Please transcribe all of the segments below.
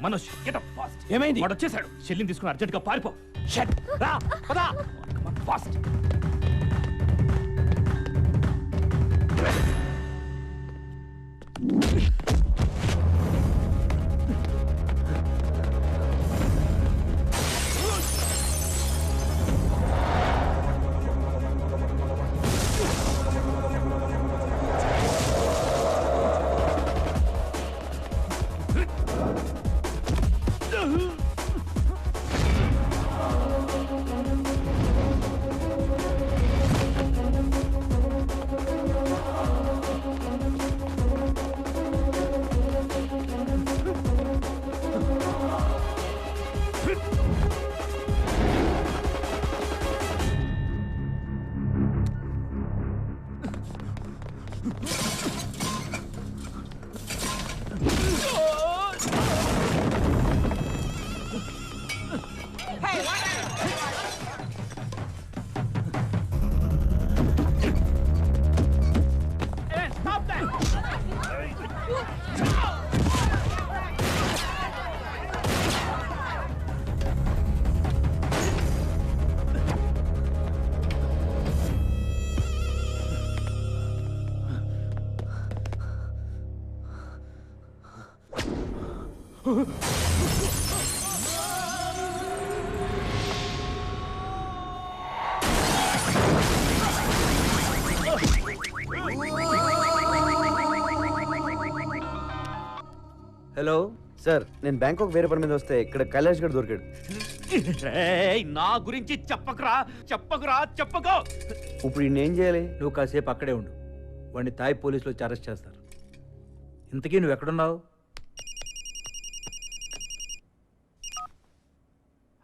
Manoj get up fast. ఏమైంది? వాడు వచ్చేసాడు. షెల్లిని తీసుకుని అర్జెంట్ గా పారిపో. షట్ రా పద ఫాస్ట్. హలో సార్, నేను బ్యాంకాక్ వేరే పని మీద వస్తే ఇక్కడ కైలాష్ గడ్ దొరికాడు. నా గురించి చెప్పకురా చెప్పకో. ఇప్పుడు ఏం చేయాలి? నువ్వు కాసేపు అక్కడే ఉండు. వాడిని తాయ్ పోలీసులు వచ్చి అరెస్ట్ చేస్తారు. ఇంతకీ నువ్వు ఎక్కడున్నావు?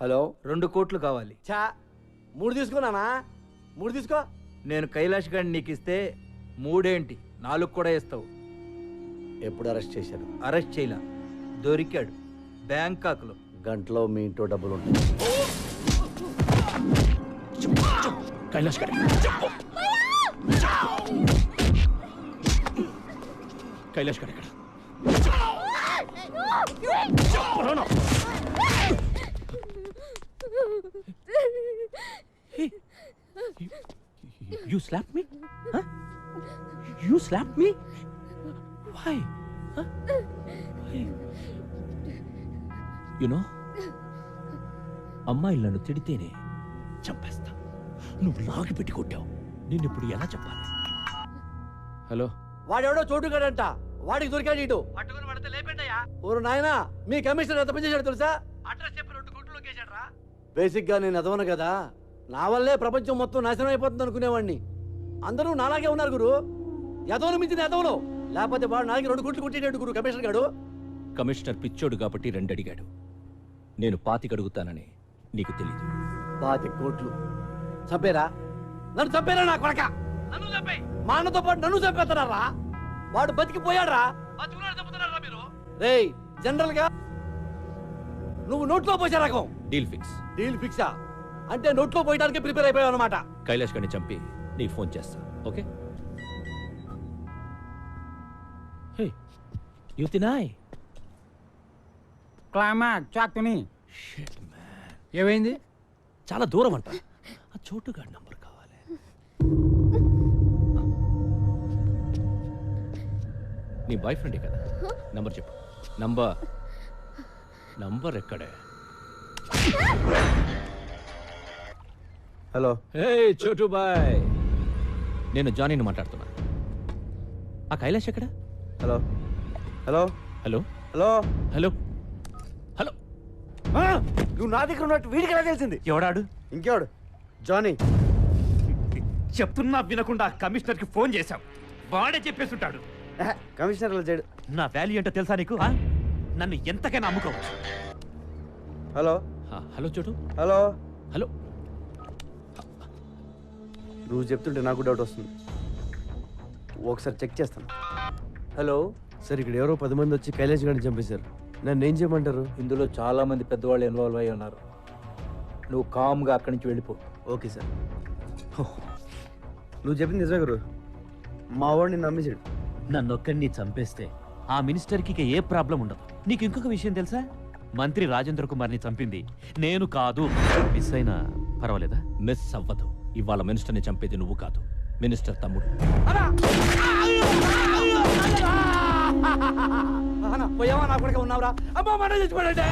హలో, 2 కోట్లు కావాలి. చా 3 తీసుకున్నానా? 3 తీసుకో. నేను కైలాష్ గారిని నీకు ఇస్తే 3 ఏంటి 4 కూడా ఇస్తావు. ఎప్పుడు అరెస్ట్ చేశారు? అరెస్ట్ చేయలా, దొరికాడు బ్యాంకాక్లో. గంటలో మీ ఇంట్లో డబ్బులు ఉంటాయి. కైలాష్ గారి కైలాష్ గారు ఎక్కడ? You slapped me? Huh? You slapped me? Why? Huh? Why? You know, అమ్మాయిలు నన్ను తిడితేనే చంపేస్తా. నువ్వు లాగి పెట్టి కొట్టావు. నేను ఇప్పుడు ఎలా చెప్పాలి? హలో, వాడెవడో చోటుగాడంట, వాడికి దొరికాడు ఇటు. పట్టుకుని పడితే లేపండియా. ఓరు నాయనా, మీ కమిషనర్ ఎంత పని చేశాడు తెలుసా? అడ్రస్ చెప్పి 2 కోట్లు లొకేషన్ రా. బేసిక్ గా నేను ఎదవను కదా, నా వల్లే ప్రపంచం మొత్తం నాశనం అయిపోతుంది అనుకునేవాడిని. అందరూ నాలాగే ఉన్నారు గురు. ఎదవను మించిన ఎదవలు. లేకపోతే వాడు నాకి 2 కోట్లు కొట్టేటాడు గురు కమిషనర్ గాడు. కమిషనర్ పిచ్చోడు కాబట్టి 2 అడిగాడు. నేను 25 అడుగుతానని నీకు తెలీదు. 25 కోట్లు చంపేరా? నన్ను చంపేరా నా కొడక? నన్ను చంపే, మా అన్నతో పాటు నన్ను చంపేస్తున్నారా? వాడు బతికిపోయాడ్రా. రేయ్, జనరల్ గా నువ్వు నోట్లో పోసే రకం. Deal fix. డీల్ ఫిక్సా అంటే నోట్లో పోయడానికి ప్రిపేర్ అయిపోయావు అనమాట. కైలాష్ గారిని చంపి నీకు ఫోన్ చేస్తా. ఓకే? హే యుతినాయ్. క్లైమాక్స్ చాక్తుని. షిట్ మ్యాన్, ఏమైంది? చాలా దూరం అంట. ఆ చోటుగాడి నంబర్ కావాలి. నీ బాయ్ ఫ్రెండే కదా? నంబర్ చెప్పు. నంబర్ ఎక్కడే? హలో. హే చోటు బాయ్, నేను జానీని మాట్లాడుతున్నా. ఆ కైలాష్ ఎక్కడ? Hello hello hello hello hello hello. నువ్వు నా దగ్గర ఉన్నట్టు వీడికి ఎలా తెలిసింది? ఎవడాడు? ఇంకెవడు? జానీ. చెప్తున్నా వినకుండా కమిషనర్కి ఫోన్ చేశాం. వాడే చెప్పేస్తుంటాడు. కమిషనర్ అలా చేయడు. నా వాల్యూ ఏంటో తెలుసా నీకు? నన్ను ఎంతకైనా అమ్ముకోవచ్చు. హలో హలో చోటు. Hello hello. నువ్వు చెప్తుంటే నాకు డౌట్ వస్తుంది. ఒకసారి చెక్ చేస్తాను. హలో సార్, ఇక్కడ ఎవరో 10 మంది వచ్చి కైలాష్ గారిని చంపేశారు. నన్ను ఏం చేయమంటారు? ఇందులో చాలా మంది పెద్దవాళ్ళు ఇన్వాల్వ్ అయి ఉన్నారు. నువ్వు కామ్గా అక్కడి నుంచి వెళ్ళిపో. Okay sir. నువ్వు చెప్పింది నిజమే గురు. మా వాడిని నమ్మేశాడు. నన్నొక్కడిని చంపేస్తే ఆ మినిస్టర్కి ఇక ఏ ప్రాబ్లం ఉండదు. నీకు ఇంకొక విషయం తెలుసా? మంత్రి రాజేంద్ర కుమార్ని చంపింది నేను కాదు. మిస్ అయినా పర్వాలేదా? మిస్ అవ్వదు. ఇవాళ మినిస్టర్ని చంపేది నువ్వు కాదు, మినిస్టర్ తమ్ముడు. పోయావా నా కొడుకు ఉన్నావురా? అమ్మా మన చచ్చిపోయాడంటే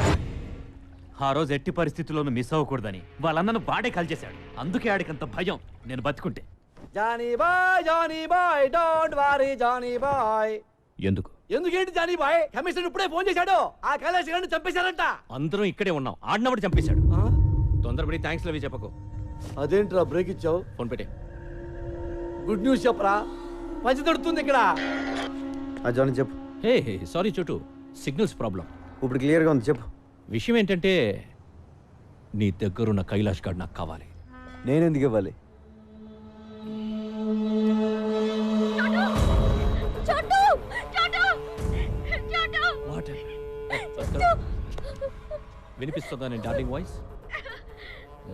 ఆ రోజు ఎట్టి పరిస్థితుల్లోనూ మిస్ అవ్వకూడదని వాళ్ళన్నను వాడే కాల్చేశాడు. అందుకే ఆడికంత భయం నేను బతుకుంటే. జానీ బాయ్ డోంట్ వరీ జానీ బాయ్. ఎందుకు? ఎందుకేంటి జానీ బాయ్? కమిషనర్ ఇప్పుడే ఫోన్ చేశాడు, ఆ కైలాష్ గారిని చంపేశారంట. అందరం ఇక్కడే ఉన్నాం, ఆడినవాడు చంపేశాడు. తొందరపడి థ్యాంక్స్ లవి చెప్పకు. అదేంట్రా బ్రేక్ ఇచ్చావు? ఫోన్ పెట్టే. గుడ్ న్యూస్ చెప్పరా, మంచి దొరుకుతుంది ఇక్కడ. జానీ చెప్పు. హే సారీ చోటు, సిగ్నల్స్ ప్రాబ్లం. ఇప్పుడు క్లియర్గా ఉంది, చెప్పు. విషయం ఏంటంటే నీ దగ్గరున్న కైలాష్ గార్డ్ నాకు కావాలి. నేను ఎందుకు ఇవ్వాలి? వినిపిస్తుందా నేను డార్లింగ్ వాయిస్?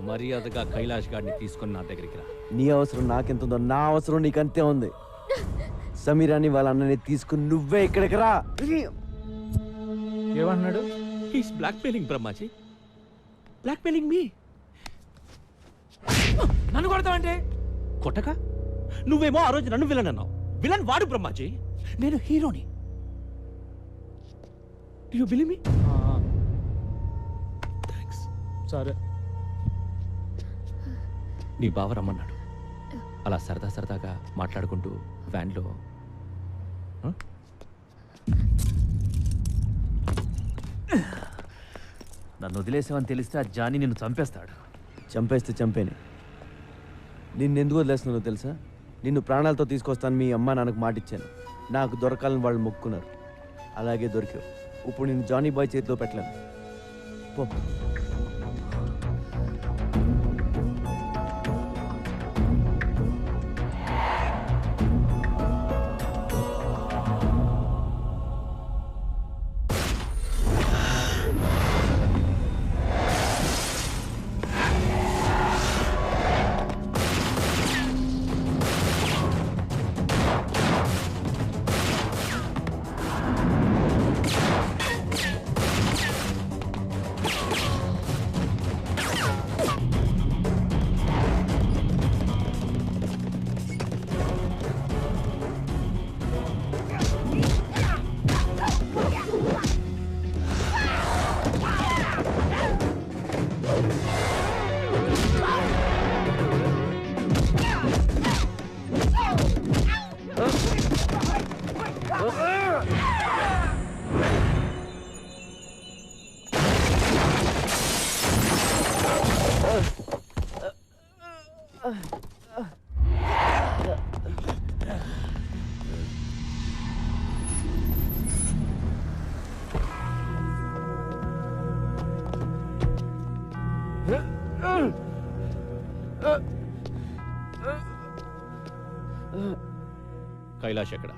మర్యాదగా కైలాష్ గారిని తీసుకొని నా దగ్గరికి రా. నీ అవసరం నాకెంతుందో నా అవసరం నీకంతే ఉంది. సమీరాని వాళ్ళ అన్నని తీసుకుని నువ్వే ఇక్కడికి రా. ఏమన్నాడు? He's blackmailing Brahmaji, blackmailing me. నన్ను కొడతావంటే? కొట్టక నువ్వేమో ఆ రోజు నన్ను విలన్ అన్నావు. విలన్ వాడు బ్రహ్మాజీ, నేను హీరోని. Do you believe me? Thanks. సరే. నీ బావ రమ్మన్నాడు. అలా సరదాగా మాట్లాడుకుంటూ వ్యాన్లో. నన్ను వదిలేసావని తెలిస్తే ఆ జానీ నిన్ను చంపేస్తాడు. చంపేస్తే చంపేనే. నిన్నెందుకు వదిలేస్తున్నానో తెలుసా? నిన్ను ప్రాణాలతో తీసుకొస్తాను మీ అమ్మ నాన్నకు మాటిచ్చాను. నాకు దొరకాలని వాళ్ళు మొక్కున్నారు, అలాగే దొరికావు. ఇప్పుడు నేను జానీ బాయ్ చేతిలో పెట్టలేను. పో. కైలాష్ ఎక్కడ?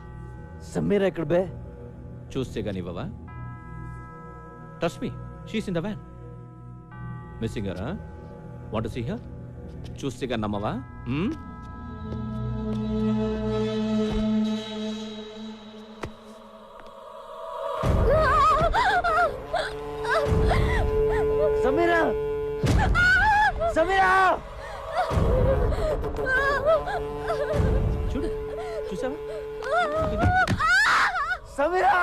సమీరా ఎక్కడ బే? చూస్తే గానీ ఇవ్వవా? Trust me, she's in the van. Missing her? Want to see her? చూస్తే గానీ నమ్మవా? సమీరా! సమీరా! చూడు, చూసావా? సమీరా!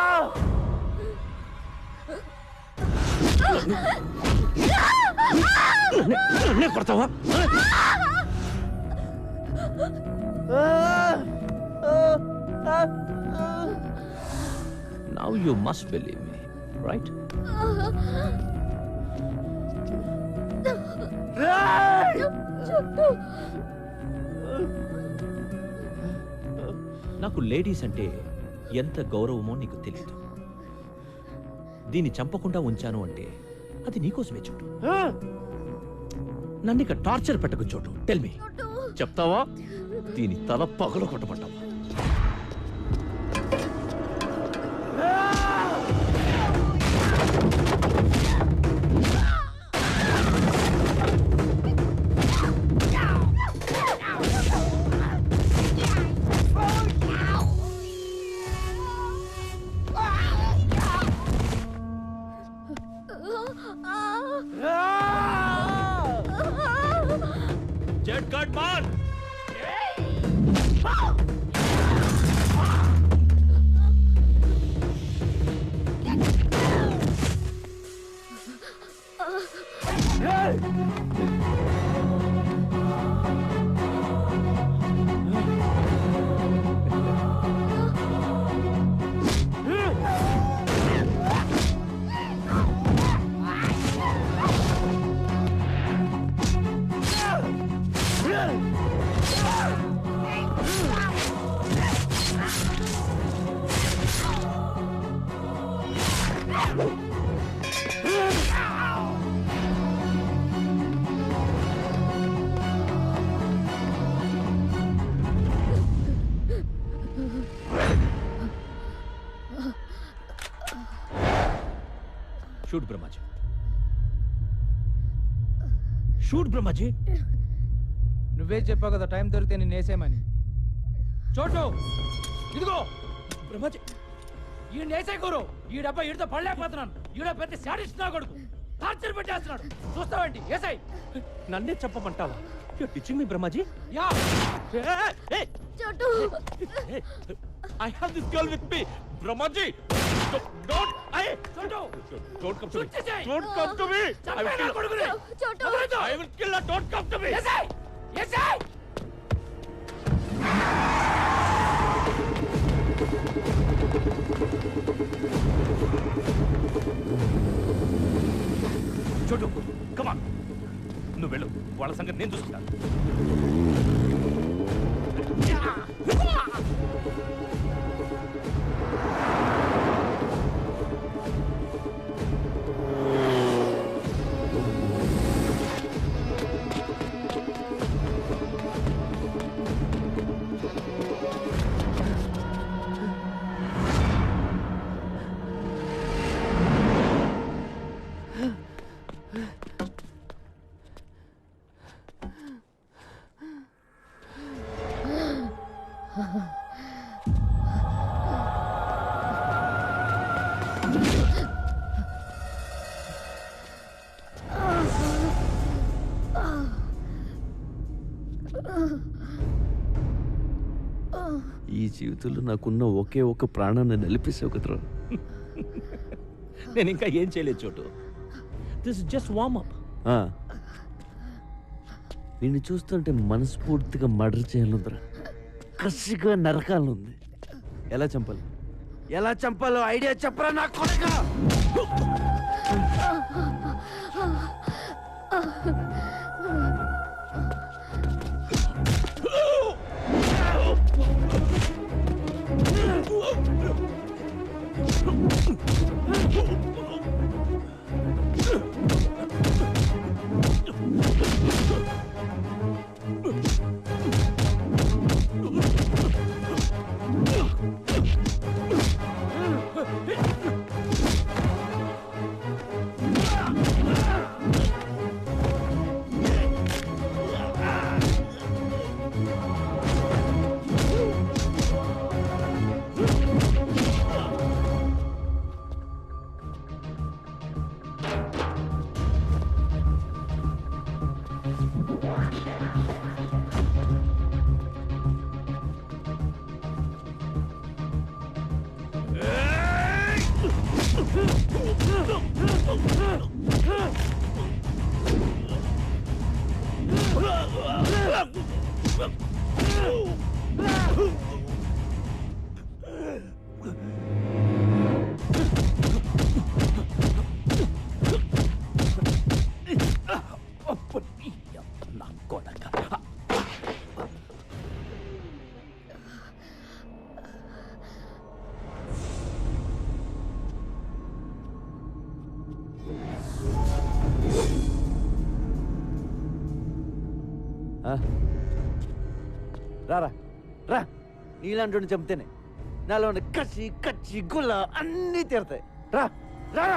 నన్నే కొడతావా? Now you must believe me, right? నాకు లేడీస్ అంటే ఎంత గౌరవమో నీకు తెలియదు. దీన్ని చంపకుండా ఉంచాను అంటే అది నీకోసమే చోటు. నన్ను ఇక టార్చర్ పెట్టకు చోటు. టెల్ మీ, చెప్తావా? దీని తల పగలు కొట్టమంటావా? जेट कट मार షూట్ బ్రహ్మాజీ షూట్ బ్రహ్మాజీ నువ్వే చెప్పావు కదా టైం దొరికితే నేను వేసేయమని చోటు ఇదిగో బ్రహ్మజీ ఈ నేసే కూరు ఈ డబ్బా ఈడితో పడలేకపోతున్నాను ఈడ పెద్ద శాడిస్ట్ నా కొడుకు టార్చర్ పెట్టేస్తున్నాడు చూస్తావేంటి ఏసై నన్నే చెప్పమంటావా యు టీచింగ్ మీ బ్రహ్మాజీ యా Chotu I have this girl with me Brahmaji don't Chotu don't come to me చూచేసేయ్. don't come to me I will చంపేనా kill her. కొడుకుని చోటు I will kill her don't come to me ఏసై ఏసై చోటు come on నువ్వు వెళ్ళు వాళ్ళ సంగతి నేను చూసుకుంటాను ఈ జీవితంలో నాకున్న ఒకే ఒక ప్రాణాన్ని నిలిపేసావు కదరా. నేను ఇంకా ఏం చేయలేదు చోటు దిస్ జస్ట్ వార్మ్ అప్ ఆ. నిన్ను చూస్తుంటే మనస్ఫూర్తిగా మర్డర్ చేయాలందరా కసిగా నరకాలనుంది. ఎలా చంపాలి ఎలా చంపాలో ఐడియా చెప్పరా నా కొడుకా. రారా రా, నీలాంటి చంపితేనే నాలో ఉన్న కసి కచ్చి గుల్ల అన్నీ తీరతాయి. రా రా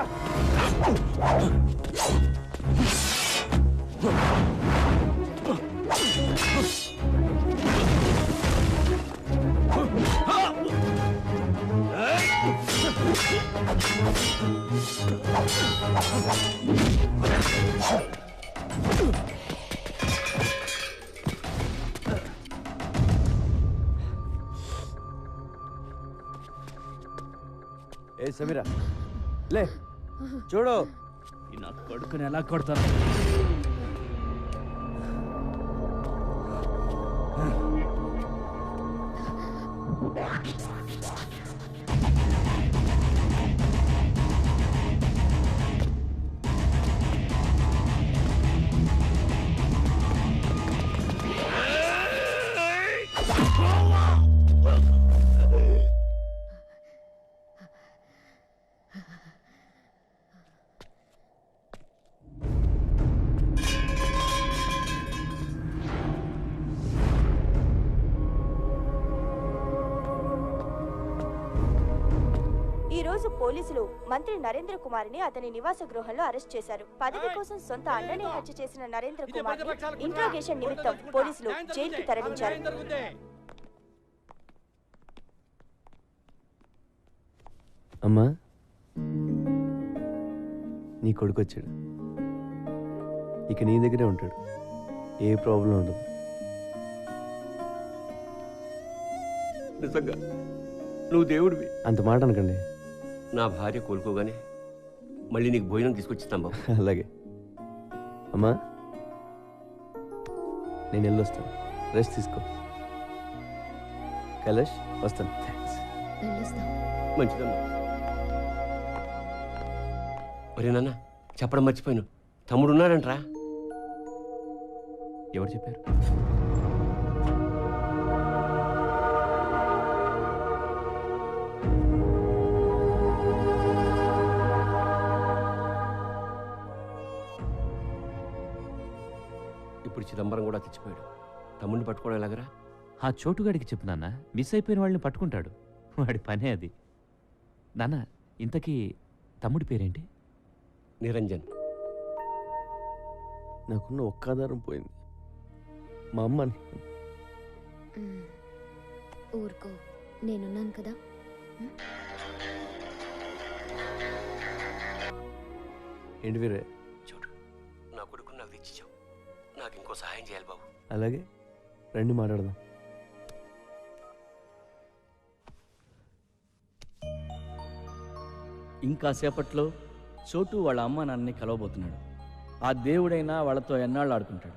ఏ సమీరా లే చూడు. నా కొడుకుని ఎలా కొడతాను? ఈ రోజు పోలీసులు మంత్రి నరేంద్ర కుమార్ని అతని నివాస గృహంలో అరెస్ట్ చేశారు. పదవి కోసం సొంత అన్నని హత్య చేసిన నరేంద్ర కుమార్ ఇంట్రాగేషన్ నిమిత్తం పోలీసులు జైలుకి తరలించారు. అమ్మా నీ కొడుకు వచ్చాడు. ఇక నీ దగ్గరే ఉంటాడు. ఏ ప్రాబ్లం ఉండదు. నిజంగా నువ్వు దేవుడివి. అంత మాట అనకండి. నా భార్య కోలుకోగానే మళ్ళీ నీకు భోజనం తీసుకొచ్చిస్తాం బాబు. అలాగే అమ్మా నేను వెళ్ళొస్తాను. రెస్ట్ తీసుకో. కైలాష్ వస్తాను. మంచిదమ్మా. ఒరే నాన్న చెప్పడం మర్చిపోయాను, తమ్ముడు ఉన్నాడంట్రా. ఎవరు చెప్పారు? ఇప్పుడు చిదంబరం కూడా తెచ్చిపోయాడు. తమ్ముడిని పట్టుకోవడం ఎలాగరా? ఆ చోటుగాడికి చెప్పు నాన్న, మిస్ అయిపోయిన వాళ్ళని పట్టుకుంటాడు. వాడి పనే అది. నాన్న ఇంతకీ తమ్ముడి పేరేంటి? నిరంజన్. నాకున్న ఒక్క ఆధారం పోయింది. మా అమ్మ. ఊరుకో, నేనున్నాను కదా. ఏంటి వీరే? చూడు, నా కొడుకుని నాకు తెచ్చిచ్చావు. నాకు ఇంకో సహాయం చేయాలి బాబు. అలాగే రండి మాట్లాడదాం. ఇంకా సేపట్లో చోటు వాళ్ళ అమ్మ నాన్నని కలవబోతున్నాడు. ఆ దేవుడైనా వాళ్ళతో ఎన్నాళ్ళు ఆడుకుంటాడు.